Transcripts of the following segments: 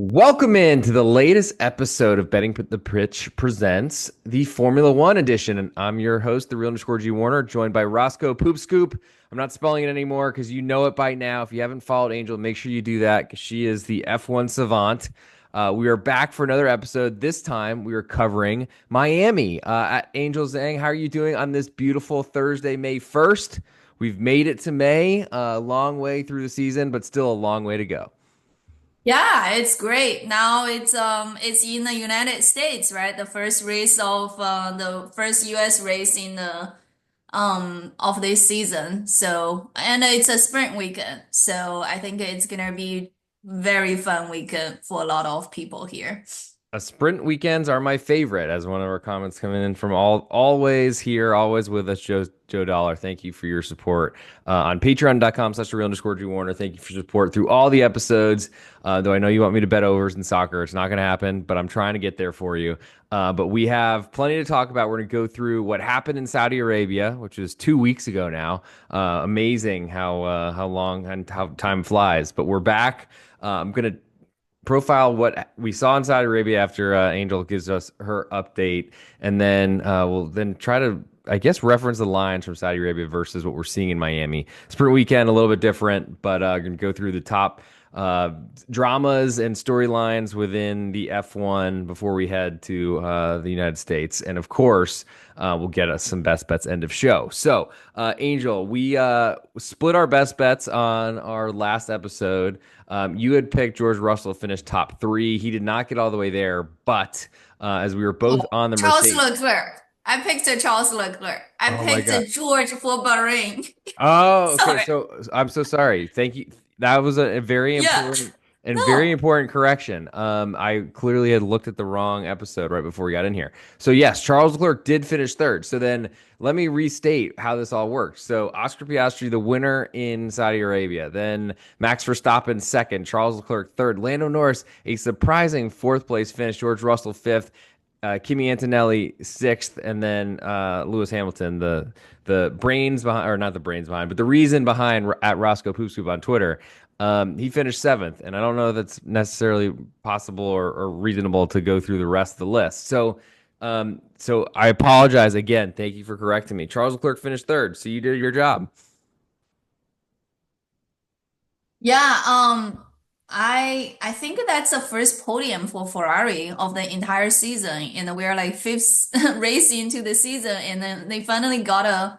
Welcome in to the latest episode of Betting the Pitch presents the Formula One edition. And I'm your host, the real underscore G Warner, joined by Roscoe Poop Scoop. I'm not spelling it anymore because you know it by now. If you haven't followed Angel, make sure you do that because she is the F1 savant. We are back for another episode. This time we are covering Miami at Angel Zhang. How are you doing on this beautiful Thursday, May 1st? We've made it to May, a long way through the season, but still a long way to go. Yeah, it's great. Now it's in the United States, right? The first race of the first US race in the of this season. So and it's a sprint weekend. So I think it's gonna be very fun weekend for a lot of people here. Sprint weekends are my favorite, as one of our comments coming in from always here, always with us, Joe Dollar. Thank you for your support on patreon.com/the real underscore G Warner. Thank you for your support through all the episodes. Though I know you want me to bet overs in soccer. It's not going to happen, but I'm trying to get there for you. But we have plenty to talk about. We're going to go through what happened in Saudi Arabia, which was 2 weeks ago now. Amazing how long and how time flies. But we're back. I'm going to profile what we saw in Saudi Arabia after Angel gives us her update, and then we'll then try to, I guess, reference the lines from Saudi Arabia versus what we're seeing in Miami. Sprint weekend a little bit different, but gonna go through the top dramas and storylines within the F1 before we head to the United States, and of course. We'll get us some best bets end of show. So, Angel, we split our best bets on our last episode. You had picked George Russell to finish top three. He did not get all the way there, but as we were both Oh, on the Charles Mercedes. Leclerc. I picked a Charles Leclerc. I Oh my picked God. a George for Bahrain. Oh, okay. Sorry. So I'm so sorry. Thank you. That was a very Yeah. important and very No. important correction. I clearly had looked at the wrong episode right before we got in here. So yes, Charles Leclerc did finish third. So then let me restate how this all works. So Oscar Piastri, the winner in Saudi Arabia, then Max Verstappen second, Charles Leclerc third, Lando Norris a surprising fourth place finish, George Russell fifth, Kimi Antonelli sixth, and then Lewis Hamilton, the brains behind, or not the brains behind, but the reason behind at Roscoe Poopscoop on Twitter. He finished seventh, and I don't know if that's necessarily possible or reasonable to go through the rest of the list. So I apologize again. Thank you for correcting me. Charles Leclerc finished third, so you did your job. Yeah, I think that's the first podium for Ferrari of the entire season, and we're like fifth race into the season, and then they finally got a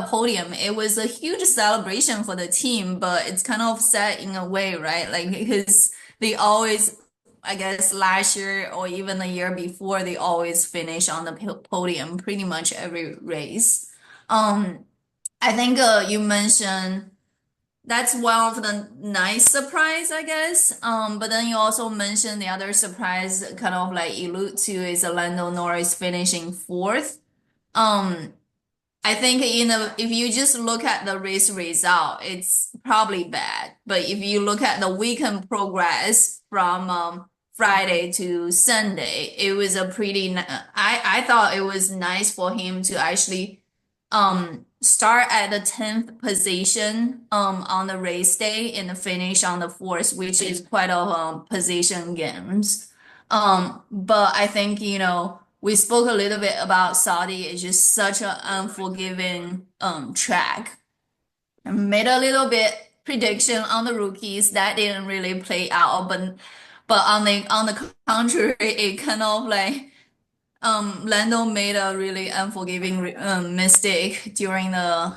podium. It was a huge celebration for the team, but it's kind of sad in a way, right? Like because they always, I guess last year or even the year before, they always finish on the podium pretty much every race. Um, I think you mentioned. That's one of the nice surprise, I guess. But then you also mentioned the other surprise, kind of like allude to, is Lando Norris finishing fourth. Um, I think if you just look at the race result, it's probably bad. But if you look at the weekend progress from Friday to Sunday, it was a I thought it was nice for him to actually start at the 10th position on the race day and finish on the fourth, which is quite a position gains. But I think we spoke a little bit about Saudi. It's just such an unforgiving track. I made a little bit prediction on the rookies that didn't really play out, but on the contrary, it kind of like Lando made a really unforgiving mistake during the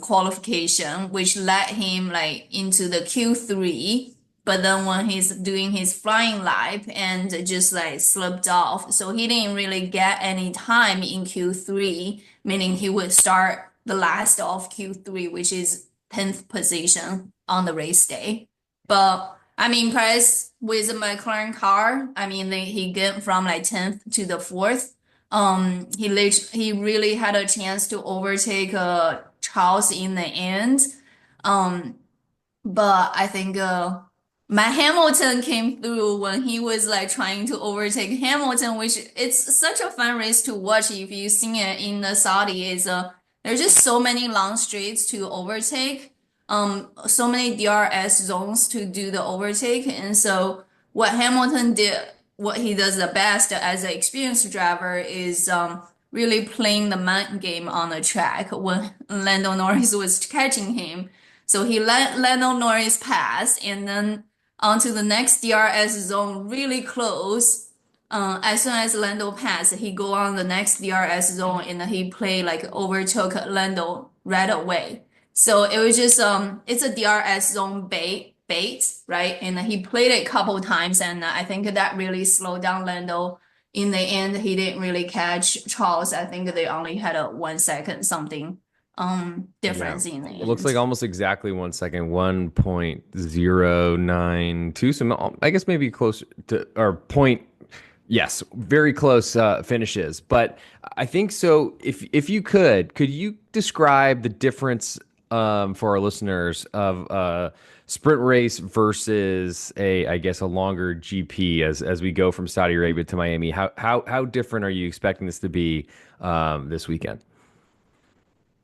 qualification, which led him like into the Q3. But then when he's doing his flying lap and just like slipped off, so he didn't really get any time in Q3, meaning he would start the last of Q3, which is 10th position on the race day. But I mean, Price with the McLaren car, I mean, he get from like 10th to the fourth. He really had a chance to overtake Charles in the end. Um, but I think Matt Hamilton came through when he was like trying to overtake Hamilton, which it's such a fun race to watch if you've seen it in the Saudi. Is there's just so many long straights to overtake, so many DRS zones to do the overtake, and so what Hamilton did, what he does the best as an experienced driver is really playing the mind game on the track when Lando Norris was catching him. So he let Lando Norris pass and then onto the next DRS zone really close. As soon as Lando passed, he go on the next DRS zone and he play like overtook Lando right away. So it was just it's a DRS zone bait, right? And he played it a couple times, and I think that really slowed down Lando. In the end, he didn't really catch Charles. I think they only had a 1 second something Yeah. difference in the It looks like end. almost exactly 1 second, 1.092. So I guess maybe close to, or point, yes, very close finishes. But I think so. If you could you describe the difference for our listeners of sprint race versus I guess a longer GP as we go from Saudi Arabia to Miami? How different are you expecting this to be this weekend?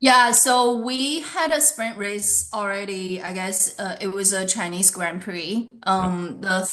Yeah, so we had a sprint race already. I guess it was a Chinese Grand Prix, Yep. the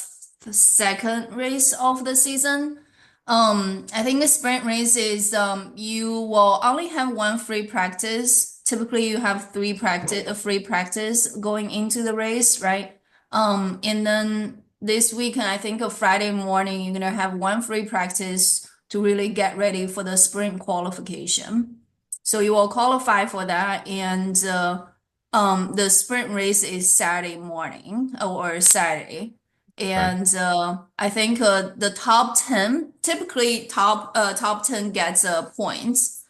second race of the season. I think the sprint race is you will only have one free practice. Typically, you have a free practice going into the race, right? And then this weekend, I think a Friday morning, you're gonna have one free practice to really get ready for the sprint qualification. So you will qualify for that, and the sprint race is Saturday morning or Saturday, Okay. and I think the top 10 typically top 10 gets points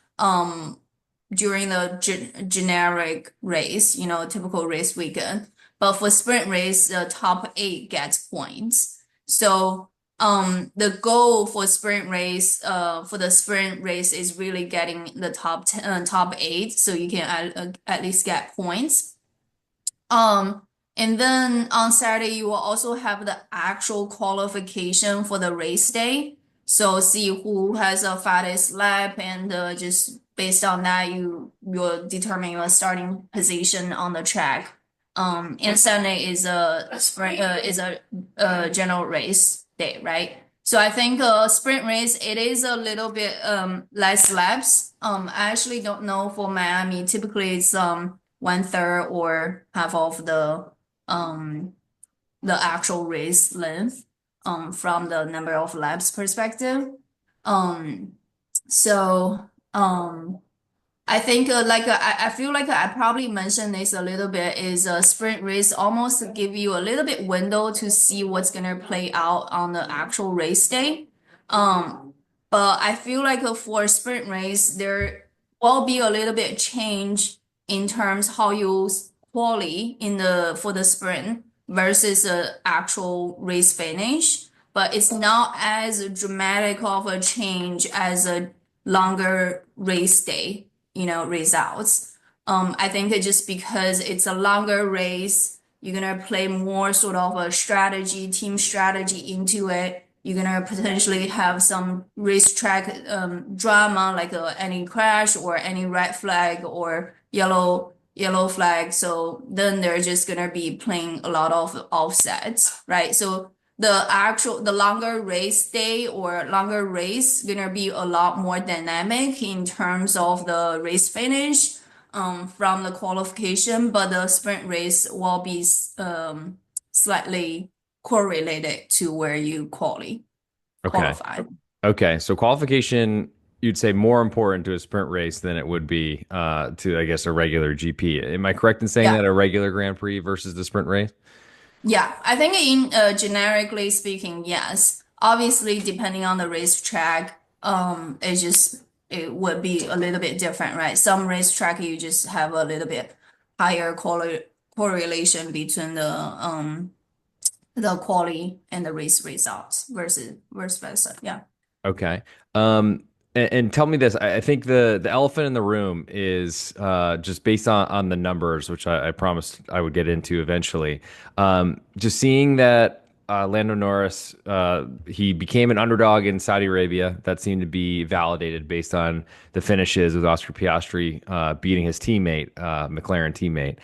during the generic race, typical race weekend. But for sprint race, the top 8 gets points. So the goal for the sprint race is really getting the top 8 so you can at least get points. And then on Saturday, you will also have the actual qualification for the race day. So see who has a fastest lap, and just based on that, you'll determine your starting position on the track. And Sunday is a general race day, right? So I think sprint race it is a little bit less laps. I actually don't know for Miami. Typically, it's 1/3 or half of um the actual race length from the number of laps perspective. Um so I think I feel like I probably mentioned this a little bit is a sprint race almost give you a little bit window to see what's gonna play out on the actual race day. Um, but I feel like for a sprint race there will be a little bit change in terms how you quali in the for the sprint versus a actual race finish. But it's not as dramatic of a change as a longer race day results. I think it just because it's a longer race, you're gonna play more sort of a team strategy into it. You're gonna potentially have some racetrack drama, like any crash or any red flag or yellow flag. So then they're just gonna be playing a lot of offsets, right? So the longer race day or longer race gonna be a lot more dynamic in terms of the race finish from the qualification, but the sprint race will be slightly correlated to where you Okay. qualify. Okay, so qualification, you'd say more important to a sprint race than it would be to, I guess, a regular GP. Am I correct in saying Yeah. that a regular Grand Prix versus the sprint race? Yeah, I think in generically speaking, yes. Obviously, depending on the racetrack, it would be a little bit different, right? Some racetrack you just have a little bit higher correlation between the quality and the race results versus vice versa. Yeah. Okay. And tell me this. I think the elephant in the room is just based on the numbers, which I promised I would get into eventually. Just seeing that. Lando Norris, he became an underdog in Saudi Arabia. That seemed to be validated based on the finishes with Oscar Piastri beating his teammate, McLaren teammate,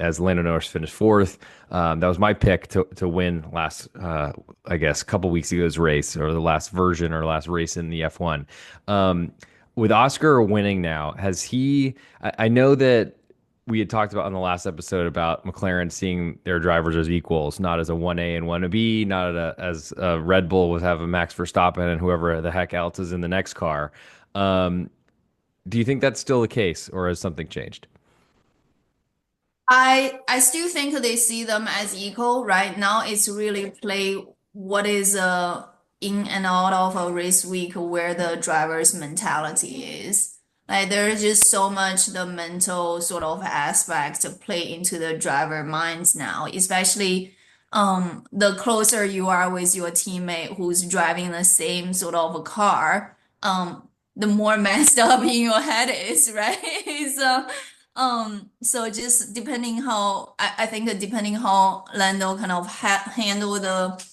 as Lando Norris finished fourth. That was my pick to win last, I guess, a couple weeks ago's race or the last version or last race in the F1. With Oscar winning now, has he? I know that we had talked about on the last episode about McLaren seeing their drivers as equals, not as a 1A and 1B, not as a Red Bull would have a Max Verstappen and whoever the heck else is in the next car. Um, do you think that's still the case, or has something changed? I still think they see them as equal. Right now, it's really play what is in and out of a race week where the driver's mentality is. Like there's just so much the mental sort of aspect to play into the driver minds now, especially the closer you are with your teammate who's driving the same sort of a car, the more messed up in your head is, right? So just depending how I think that depending how Lando kind of handle the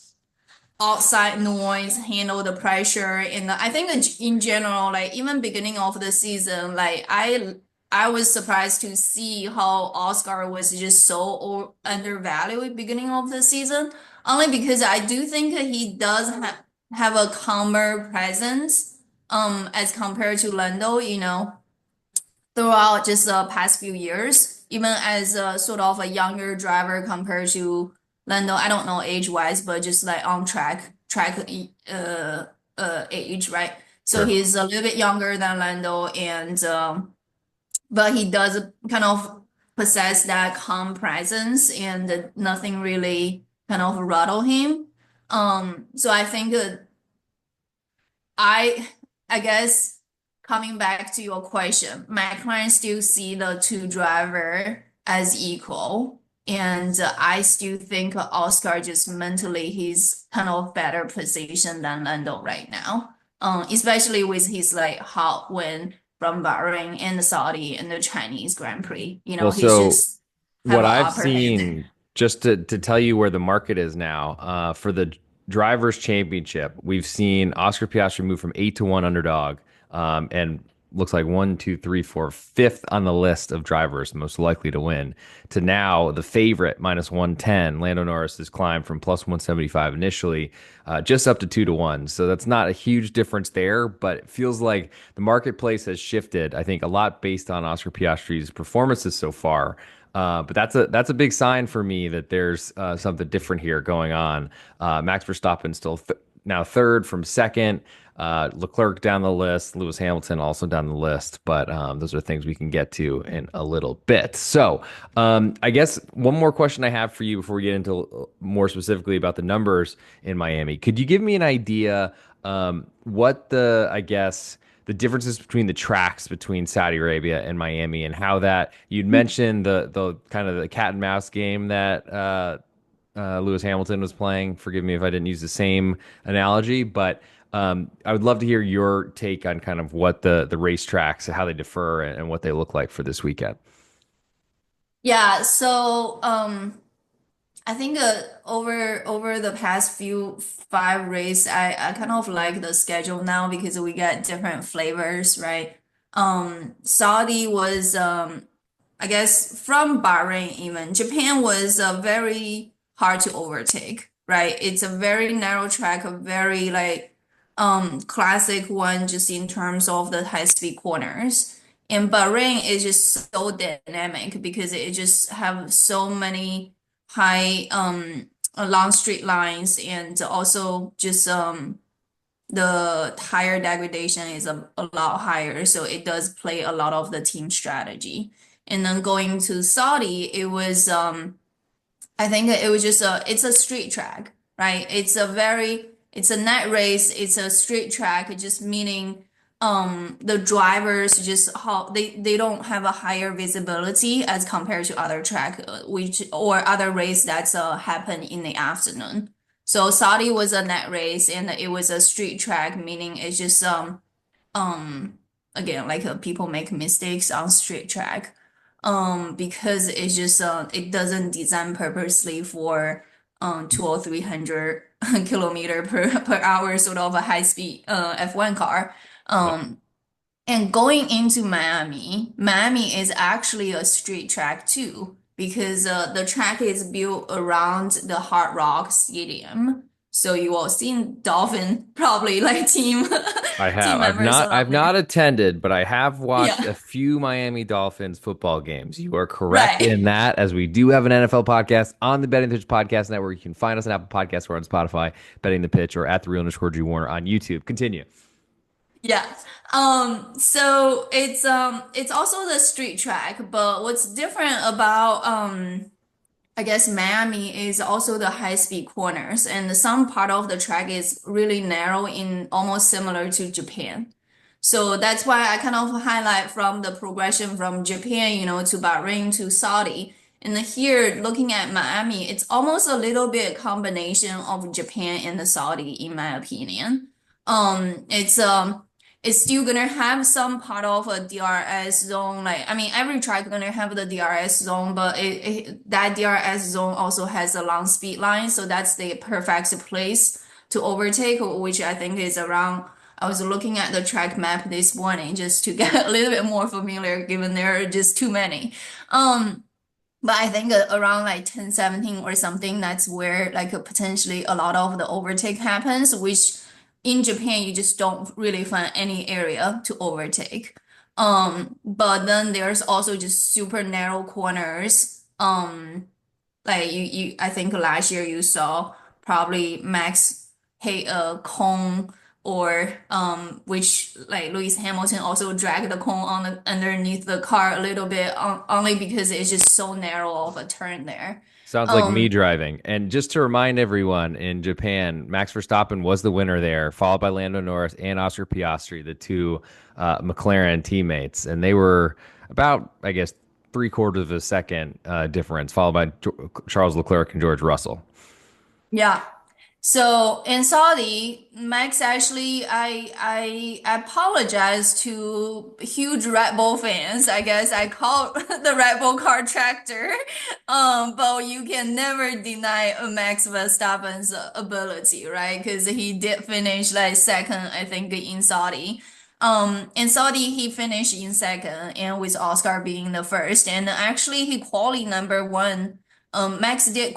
outside noise, handle the pressure, and I think that in general, like even beginning of the season, like I was surprised to see how Oscar was just so undervalued beginning of the season, only because I do think he does have a calmer presence, as compared to Lando, throughout just the past few years, even as a sort of a younger driver compared to Lando. I don't know age wise, but just like on track age, right? So Sure. he's a little bit younger than Lando, and but he does kind of possess that calm presence, and nothing really kind of rattle him. So I think I I guess coming back to your question, McLaren still see the two driver as equal, and I still think Oscar just mentally he's kind of better position than Lando right now. Especially with his like hot win from Bahrain and the Saudi and the Chinese Grand Prix. Well, He's so just have what an I've upper hand. seen, just to tell you where the market is now, for the Drivers' Championship, we've seen Oscar Piastri move from 8-1 underdog, and looks like one, two, three, four, fifth on the list of drivers most likely to win, to now the favorite -110. Lando Norris has climbed from +175 initially, just up to 2-1. So that's not a huge difference there, but it feels like the marketplace has shifted. I think a lot based on Oscar Piastri's performances so far. But that's a big sign for me that there's something different here going on. Max Verstappen still now third from second. Leclerc down the list, Lewis Hamilton also down the list, but those are things we can get to in a little bit. So, I guess one more question I have for you before we get into more specifically about the numbers in Miami. Could you give me an idea what I guess, the differences between the tracks between Saudi Arabia and Miami, and how that you'd mentioned the kind of the cat and mouse game that Lewis Hamilton was playing. Forgive me if I didn't use the same analogy, but I would love to hear your take on kind of what the racetracks, how they differ, and what they look like for this weekend. Yeah, so I think over the past few five races, I kind of like the schedule now because we get different flavors, right? Saudi was I guess from Bahrain even Japan was very hard to overtake, right? It's a very narrow track, a very like classic one just in terms of the high speed corners. And Bahrain is just so dynamic because it just have so many high long straight lines, and also just the tire degradation is a lot higher, so it does play a lot of the team strategy. And then going to Saudi, it was I think it was just it's a street track, right? It's a net race, it's a street track, it just meaning the drivers just how they don't have a higher visibility as compared to other track, which or other race that's happen in the afternoon. So Saudi was a net race and it was a street track, meaning it's just um again like people make mistakes on street track because it's just it doesn't design purposely for two or 300 kilometer per hour, sort of a high speed F1 car. Wow. Um, and going into Miami, Miami is actually a street track too, because the track is built around the Hard Rock Stadium. So you will see Dolphin probably like team I team have. members I've around not there. attended, but I have watched a Yeah, few Miami Dolphins football games. You are correct right. in that, as we do have an NFL podcast on the Betting the Pitch Podcast Network. You can find us on Apple Podcasts or on Spotify, Betting the Pitch, or at the Real underscore G Warner on YouTube. Continue. Yeah. So it's also the street track, but what's different about I guess Miami is also the high speed corners, and some part of the track is really narrow in almost similar to Japan. So that's why I kind of highlight from the progression from Japan, to Bahrain to Saudi. And here, looking at Miami, it's almost a little bit combination of Japan and the Saudi, in my opinion. It's still gonna have some part of a DRS zone. Like, I mean, every track gonna have the DRS zone, but that DRS zone also has a long speed line, so that's the perfect place to overtake, which I think is around. I was looking at the track map this morning just to get a little bit more familiar, given there are just too many. Um, but I think around like 10, 17 or something, that's where like potentially a lot of the overtake happens, which in Japan you just don't really find any area to overtake. But then there's also just super narrow corners. Like I think last year you saw probably Max hit a cone or which like Lewis Hamilton also dragged the cone on underneath the car a little bit only because it's just so narrow of a turn there. Sounds like me Um, driving. And just to remind everyone, in Japan, Max Verstappen was the winner there, followed by Lando Norris and Oscar Piastri, the two McLaren teammates. And they were about, I guess, three-quarters of a second difference, followed by Charles Leclerc and George Russell. Yeah. So in Saudi, Max actually, I apologize to huge Red Bull fans. I guess I called the Red Bull car tractor. But you can never deny Max Verstappen's ability, right? Because he did finish like second, I think, in Saudi. In Saudi, he finished in second, and with Oscar being the first, and actually he qualified number one. Max did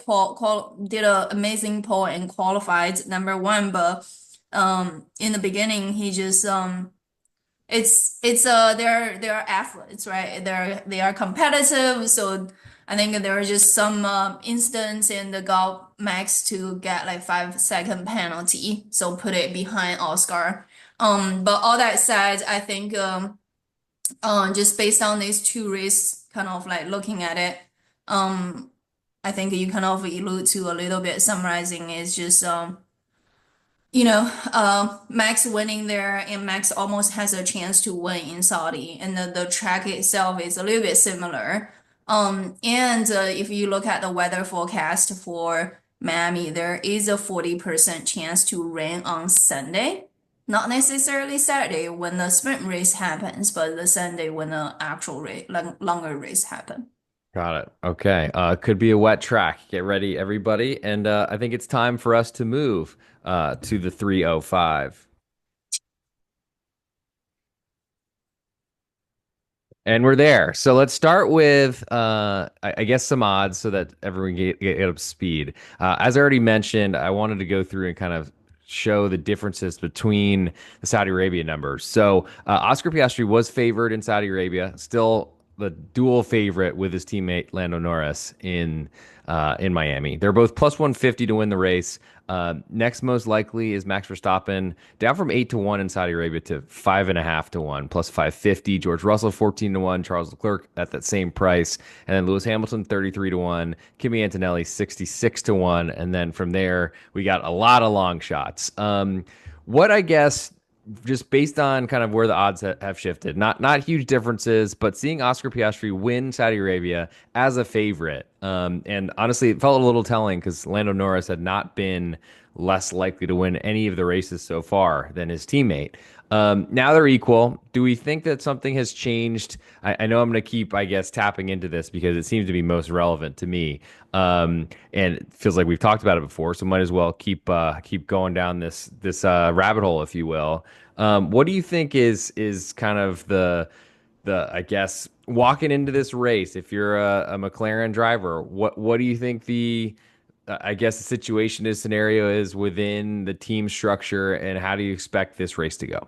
did an amazing pole and qualified number one, but in the beginning he just it's they're athletes, right? They are competitive, so I think there are just some instance in the got Max to get like 5 second penalty, so put it behind Oscar. But all that said, I think just based on these two races, kind of like looking at it. Um, I think you kind of allude to a little bit summarizing is just Max winning there and Max almost has a chance to win in Saudi and the track itself is a little bit similar. And if you look at the weather forecast for Miami, there is a 40% chance to rain on Sunday. Not necessarily Saturday when the sprint race happens, but the Sunday when the actual race, longer race happen. Got it. Okay. Could be a wet track. Get ready, everybody. And I think it's time for us to move to the 305. And we're there. So let's start with, I guess, some odds so that everyone get up to speed. As I already mentioned, I wanted to go through and kind of show the differences between the Saudi Arabia numbers. So Oscar Piastri was favored in Saudi Arabia, still the dual favorite with his teammate Lando Norris in Miami. They're both plus 150 to win the race. Next most likely is Max Verstappen, down from 8 to 1 in Saudi Arabia to 5.5 to 1, plus 550. George Russell 14 to 1, Charles Leclerc at that same price, and then Lewis Hamilton 33 to 1, Kimi Antonelli 66 to 1, and then from there we got a lot of long shots. What I guess just based on kind of where the odds have shifted, not huge differences, but seeing Oscar Piastri win Saudi Arabia as a favorite And honestly, it felt a little telling because Lando Norris had not been less likely to win any of the races so far than his teammate. Now they're equal. Do we think that something has changed? I know I'm going to keep, I guess, tapping into this because it seems to be most relevant to me, and it feels like we've talked about it before. So might as well keep going down this rabbit hole, if you will. What do you think is kind of the I guess walking into this race, if you're a McLaren driver, what do you think the I guess the situation is scenario is within the team structure, and how do you expect this race to go?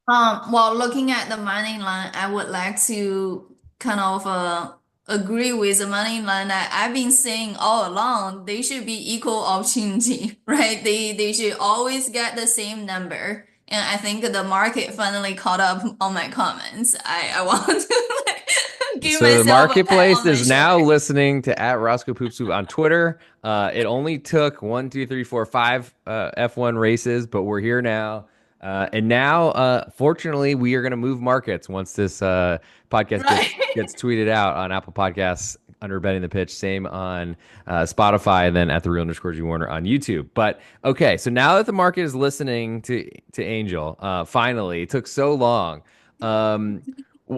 Well, looking at the money line, I would like to kind of agree with the money line that I've been saying all along. They should be equal opportunity, right? They should always get the same number. And I think the market finally caught up on my comments. I want to like, give So the myself a pat marketplace on my is now shoulder. listening to at Roscoe Poop Soup on Twitter. It only took one, two, three, four, five F1 races, but we're here now. And now, fortunately, we are going to move markets once this podcast Right. gets tweeted out on Apple Podcasts under Betting the Pitch. Same on Spotify, and then at the Real underscore G Warner on YouTube. But okay, so now that the market is listening to Angel, finally, it took so long. Um,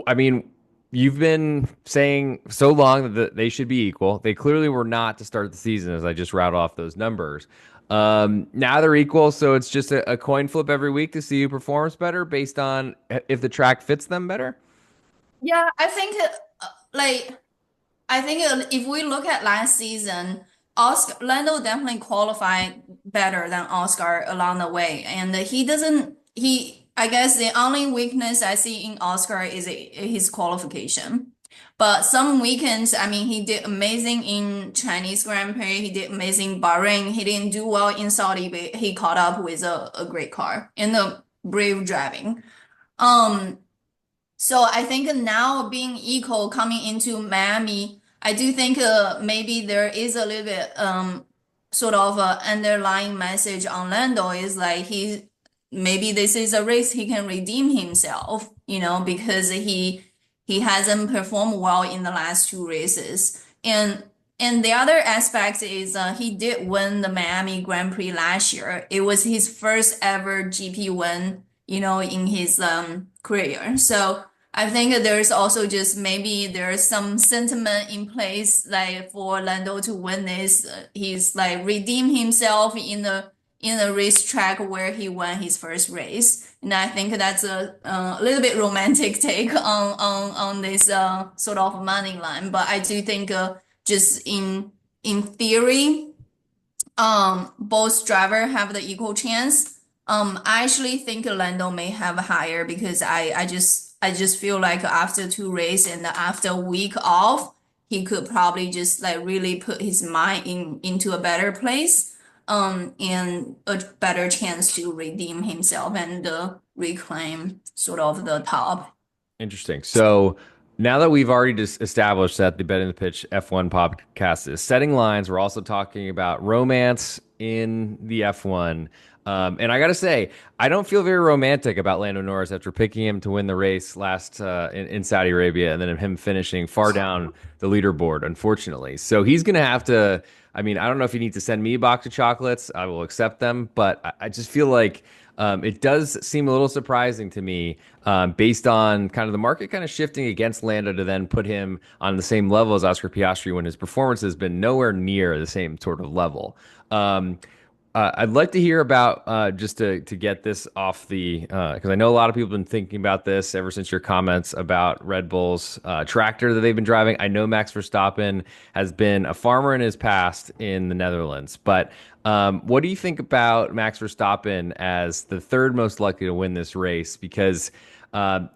I mean, you've been saying so long that they should be equal. They clearly were not to start the season, as I just rattled off those numbers. Now they're equal, so it's just a coin flip every week to see who performs better based on if the track fits them better. Yeah, I think like I think if we look at last season, Oscar Lando definitely qualified better than Oscar along the way, and he doesn't. He I guess the only weakness I see in Oscar is his qualification. But some weekends, I mean, he did amazing in Chinese Grand Prix. He did amazing in Bahrain. He didn't do well in Saudi, but he caught up with a great car and the brave driving. Um, so I think now being equal coming into Miami, I do think maybe there is a little bit sort of a underlying message on Lando is like he maybe this is a race he can redeem himself, because he hasn't performed well in the last two races. And the other aspect is he did win the Miami Grand Prix last year. It was his first ever GP win, in his career. So I think there's also just maybe there's some sentiment in place like for Lando to win this. He's like redeem himself in a racetrack where he won his first race, and I think that's a little bit romantic take on this sort of money line. But I do think just in theory, both driver have the equal chance. I actually think Lando may have higher because I just feel like after two races and after a week off, he could probably just like really put his mind into a better place, and a better chance to redeem himself and reclaim sort of the top. Interesting. So now that we've already just established that the Bet in the Pitch F1 podcast is setting lines, we're also talking about romance in the F1. And I got to say, I don't feel very romantic about Lando Norris after picking him to win the race last in Saudi Arabia and then him finishing far down the leaderboard, unfortunately. So he's going to have to. I mean, I don't know if you need to send me a box of chocolates. I will accept them. But I just feel like it does seem a little surprising to me, based on kind of the market kind of shifting against Lando to then put him on the same level as Oscar Piastri when his performance has been nowhere near the same sort of level. Um, I'd like to hear about just to get this off the because I know a lot of people have been thinking about this ever since your comments about Red Bull's tractor that they've been driving. I know Max Verstappen has been a farmer in his past in the Netherlands, but what do you think about Max Verstappen as the third most likely to win this race? Because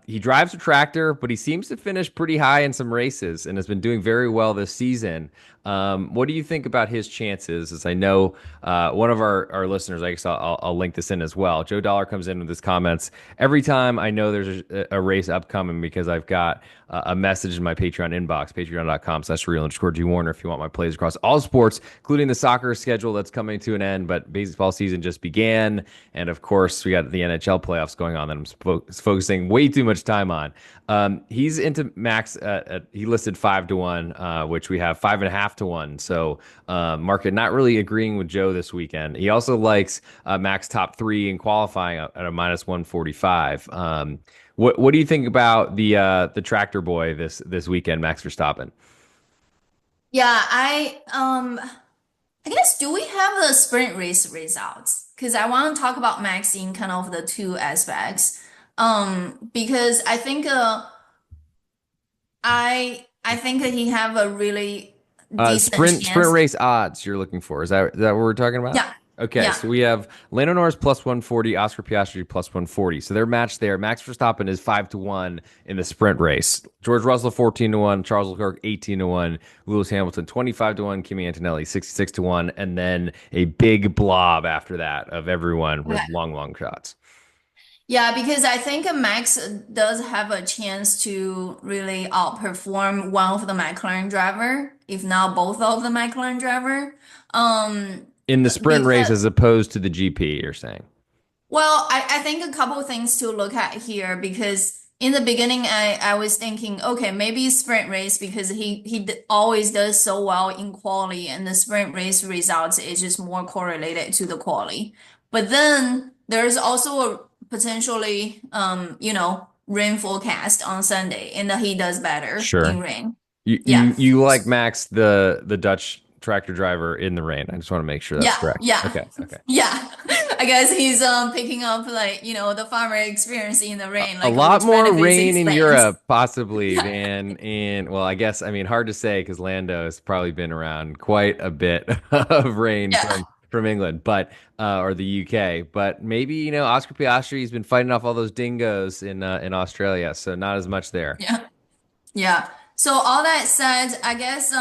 he drives a tractor, but he seems to finish pretty high in some races and has been doing very well this season. What do you think about his chances? As I know, one of our listeners, I guess I'll link this in as well. Joe Dollar comes in with his comments every time I know there's a race upcoming because I've got a message in my Patreon inbox, patreon.com/real_G Warner if you want my plays across all sports, including the soccer schedule that's coming to an end. But baseball season just began. And of course, we got the NHL playoffs going on that I'm focusing way too much time on. He's into Max. He listed 5-1, which we have 5.5-1. So market not really agreeing with Joe this weekend. He also likes Max top three in qualifying at a -145. What do you think about the tractor boy this weekend, Max Verstappen? Yeah, I guess do we have the sprint race results? Because I want to talk about Max in kind of the two aspects. Because I think that he have a really decent Sprint chance. race odds you're looking for. Is that what we're talking about? Yeah, Okay, yeah, so we have Lando Norris +140, Oscar Piastri +140. So they're matched there. Max Verstappen is 5-1 in the sprint race. George Russell 14-1, Charles Leclerc 18-1, Lewis Hamilton 25-1, Kimi Antonelli 66-1, and then a big blob after that of everyone with okay. long shots. Yeah, because I think Max does have a chance to really outperform one of the McLaren driver, if not both of the McLaren driver. Um, In the sprint race because as opposed to the GP, you're saying. Well, I think a couple of things to look at here because in the beginning I was thinking, okay, maybe sprint race because always does so well in quali and the sprint race results is just more correlated to the quali. But then there's also a potentially rain forecast on Sunday and he does better Sure. in rain. You Yeah. you you like Max the Dutch tractor driver in the rain. I just want to make sure that's Yeah, correct. yeah, Okay, okay. yeah. I guess he's picking up like the farmer experience in the rain, A like lot which more benefits rain his in fans. Europe possibly Yeah, than in well, I guess I mean hard to say because Lando has probably been around quite a bit of rain yeah, from England, but or the UK. But maybe, Oscar Piastri's been fighting off all those dingoes in Australia, so not as much there. yeah, yeah. So all that said, I guess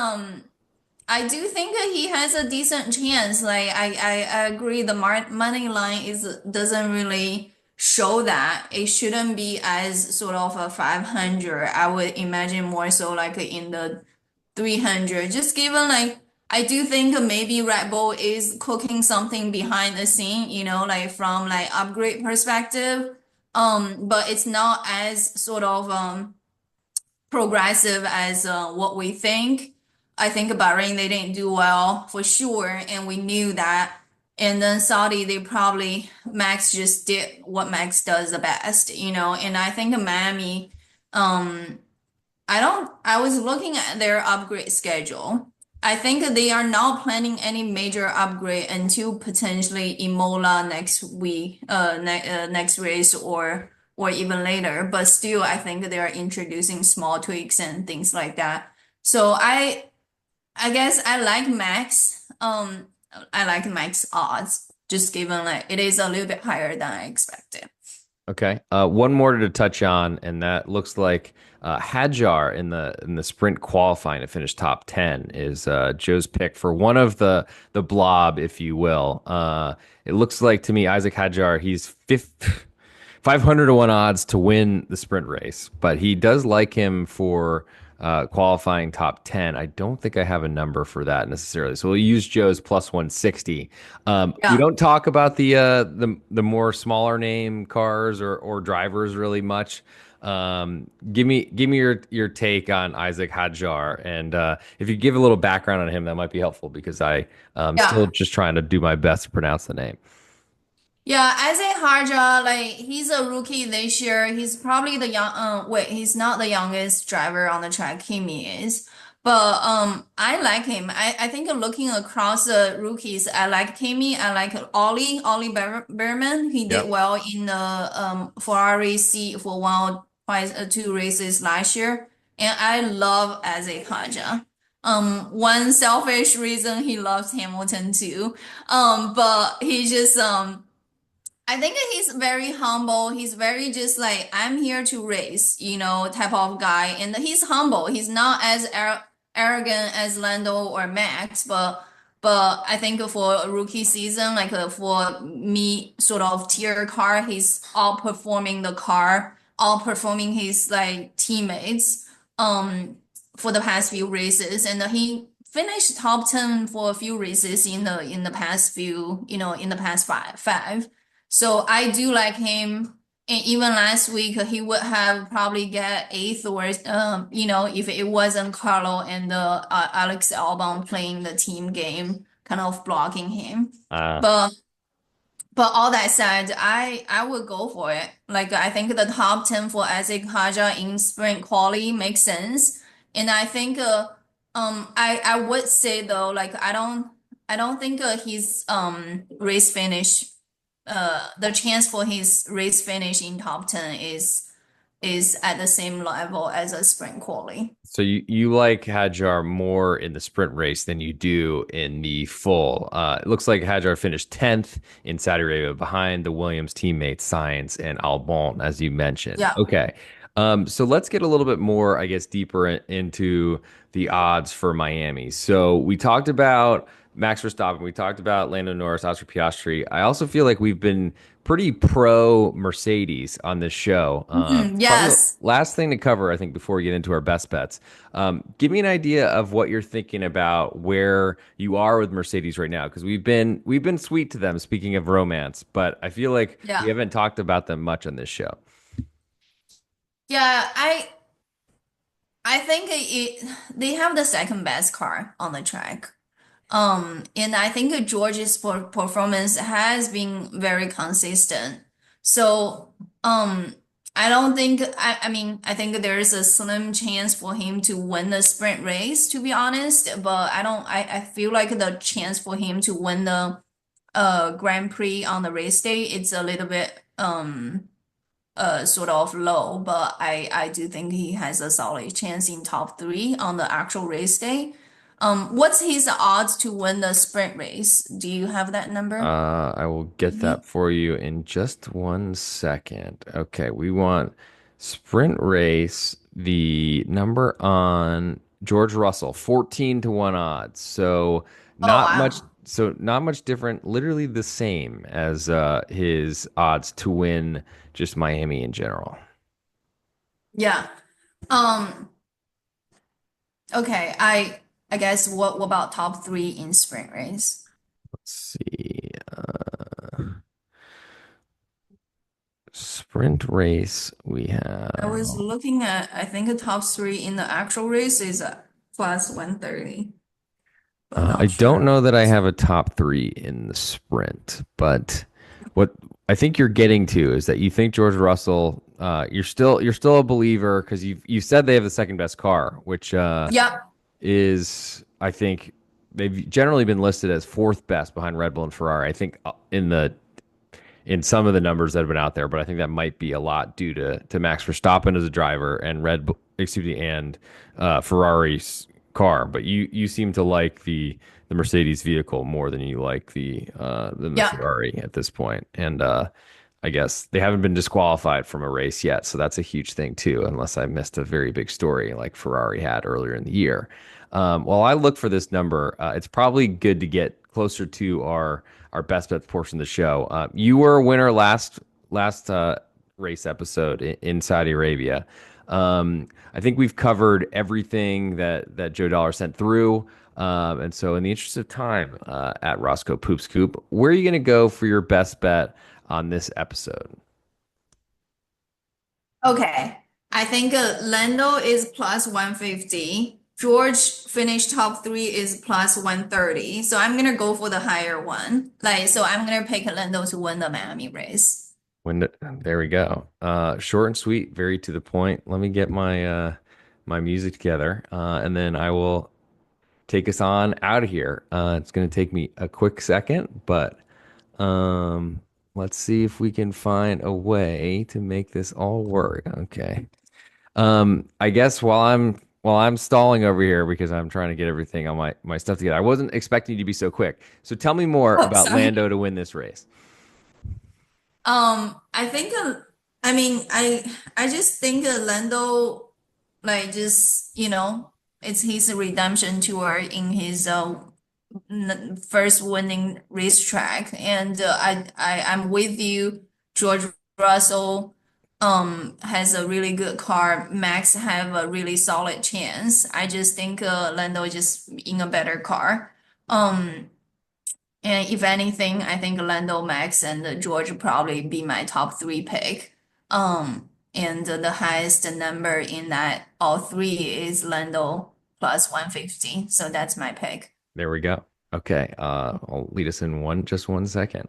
I do think that he has a decent chance. Like I agree the money line is doesn't really show that. It shouldn't be as sort of a 500. I would imagine more so like in the 300. Just given like I do think maybe Red Bull is cooking something behind the scene, like from like upgrade perspective. But it's not as sort of progressive as what we think. I think Bahrain they didn't do well for sure, and we knew that. And then Saudi, they probably Max just did what Max does the best, And I think Miami, um, I don't. I was looking at their upgrade schedule. I think they are not planning any major upgrade until potentially Imola next week, next race or even later. But still, I think they are introducing small tweaks and things like that. So I guess I like Max. I like Max odds, just given like it is a little bit higher than I expected. Okay. One more to touch on, and that looks like Hadjar in the sprint qualifying to finish top 10 is Joe's pick for one of the blob, if you will. It looks like to me Isaac Hadjar, he's 500-1 odds to win the sprint race, but he does like him for qualifying top 10. I don't think I have a number for that necessarily. So we'll use Joe's +160. We Yeah. don't talk about the more smaller name cars or drivers really much. Give me your take on Isaac Hadjar, and if you give a little background on him, that might be helpful because still Yeah. just trying to do my best to pronounce the name. Yeah, Isaac Harja, like he's a rookie this year. He's probably the wait, he's not the youngest driver on the track. Kimi is. But I like him. I think looking across the rookies, I like Kimi. I like Ollie Behrman. He did Yep. well in the Ferrari seat for twice, two races last year. And I love Isaac Harja. One selfish reason he loves Hamilton too. But he just I think he's very humble. He's very just like, I'm here to race, type of guy. And he's humble. He's not as arrogant as Lando or Max, but I think for a rookie season, like for me, sort of tier car, he's outperforming the car, outperforming his like teammates um for the past few races, and he finished top 10 for a few races in the past few, in the past five. So I do like him. And even last week, he would have probably get eighth or, if it wasn't Carlo and Alex Albon playing the team game, kind of blocking him. Uh, But but all that said, I would go for it. Like I think the top 10 for Isaac Haja in sprint quality makes sense. And I think I would say though, like I don't think his race finish the chance for his race finish in top 10 is at the same level as a sprint quality. so you like Hadjar more in the sprint race than you do in the full. It looks like Hadjar finished 10th in Saudi Arabia behind the Williams teammates Sainz and Albon, as you mentioned. Yeah. Okay. So let's get a little bit more, I guess, deeper into the odds for Miami. So we talked about Max Verstappen, we talked about Lando Norris, Oscar Piastri. I also feel like we've been pretty pro Mercedes on this show. Mhm, Probably the yes. last thing to cover, I think, before we get into our best bets. Give me an idea of what you're thinking about where you are with Mercedes right now, because we've been sweet to them. Speaking of romance, but I feel like we Yeah. haven't talked about them much on this show. Yeah, I think they have the second best car on the track. And I think George's performance has been very consistent. So, I don't think, I mean, I think there's a slim chance for him to win the sprint race, to be honest, but I feel like the chance for him to win the Grand Prix on the race day, it's a little bit, sort of low, but I do think he has a solid chance in top three on the actual race day. What's his odds to win the sprint race? Do you have that number? I will get Maybe. that for you in just 1 second. Okay, we want sprint race, the number on George Russell, 14 to 1 odds. Oh Not much wow. not much different, literally the same as his odds to win just Miami in general. Yeah. Um. Okay. I guess what about top three in sprint race? Let's see. Sprint race, we I was have looking at. I think the top three in the actual race is plus 130, but I not don't sure. know that I have a top three in the sprint, but what I think you're getting to is that you think George Russell, you're still a believer because you said they have the second best car, which Yep. is I think they've generally been listed as fourth best behind Red Bull and Ferrari. I think in some of the numbers that have been out there, but I think that might be a lot due to Max Verstappen as a driver and Ferrari's car. But you seem to like the Mercedes vehicle more than you like the Yep. Ferrari at this point. And I guess they haven't been disqualified from a race yet, so that's a huge thing too. Unless I missed a very big story like Ferrari had earlier in the year. While I look for this number, it's probably good to get closer to our best bets portion of the show. You were a winner last race episode in Saudi Arabia. I think we've covered everything that Joe Dollar sent through. And so, in the interest of time, at Roscoe Poops Coop, where are you going to go for your best bet on this episode? Okay. I think Lando is plus 150. George finished top three is plus 130. So I'm gonna go for the higher one. Like, so I'm gonna pick Lando to win the Miami race. There we go. Short and sweet, very to the point. Let me get my music together, and then I will take us on out of here. It's going to take me a quick second, but um, let's see if we can find a way to make this all work. Okay. I guess while I'm stalling over here because I'm trying to get everything on my stuff together. I wasn't expecting you to be so quick. So tell me more Oh, about sorry. Lando to win this race. I think, I mean, I just think Lando, like, just, It's his redemption tour in his first winning racetrack, and I'm with you. George Russell has a really good car. Max have a really solid chance. I just think Lando is just in a better car. Um, and if anything, I think Lando, Max, and George probably be my top three pick. And the highest number in that all three is Lando plus 150. So that's my pick. There we go. Okay. I'll lead us in just 1 second.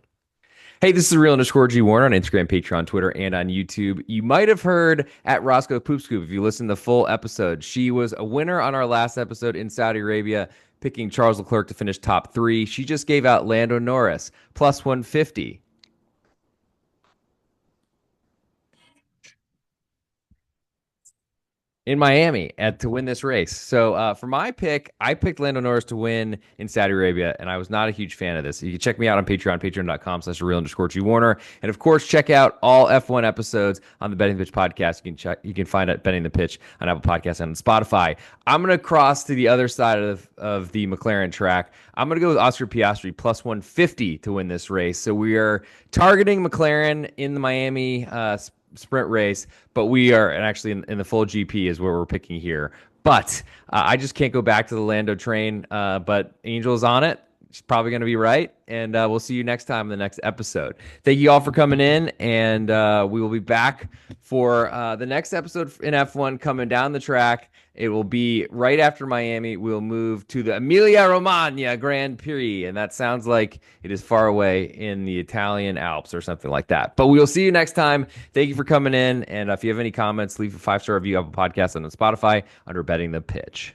Hey, this is real_G Warner on Instagram, Patreon, Twitter, and on YouTube. You might have heard at Roscoe Poop Scoop if you listened to the full episode. She was a winner on our last episode in Saudi Arabia, picking Charles Leclerc to finish top three. She just gave out Lando Norris plus 150. In Miami to win this race. So for my pick, I picked Lando Norris to win in Saudi Arabia, and I was not a huge fan of this. You can check me out on Patreon, patreon.com/real_G Warner. And of course, check out all F1 episodes on the Betting the Pitch podcast. You can find it Betting the Pitch on Apple Podcasts and on Spotify. I'm going to cross to the other side of the McLaren track. I'm going to go with Oscar Piastri plus 150 to win this race. So we are targeting McLaren in the Miami sprint race, but we are, and actually in the full GP is where we're picking here. But I just can't go back to the Lando train. But Angel's on it. She's probably going to be right. And we'll see you next time in the next episode. Thank you all for coming in. And we will be back for the next episode in F1 coming down the track. It will be right after Miami. We'll move to the Emilia-Romagna Grand Prix. And that sounds like it is far away in the Italian Alps or something like that. But we will see you next time. Thank you for coming in. And if you have any comments, leave a 5-star review of a podcast on Spotify under Betting the Pitch.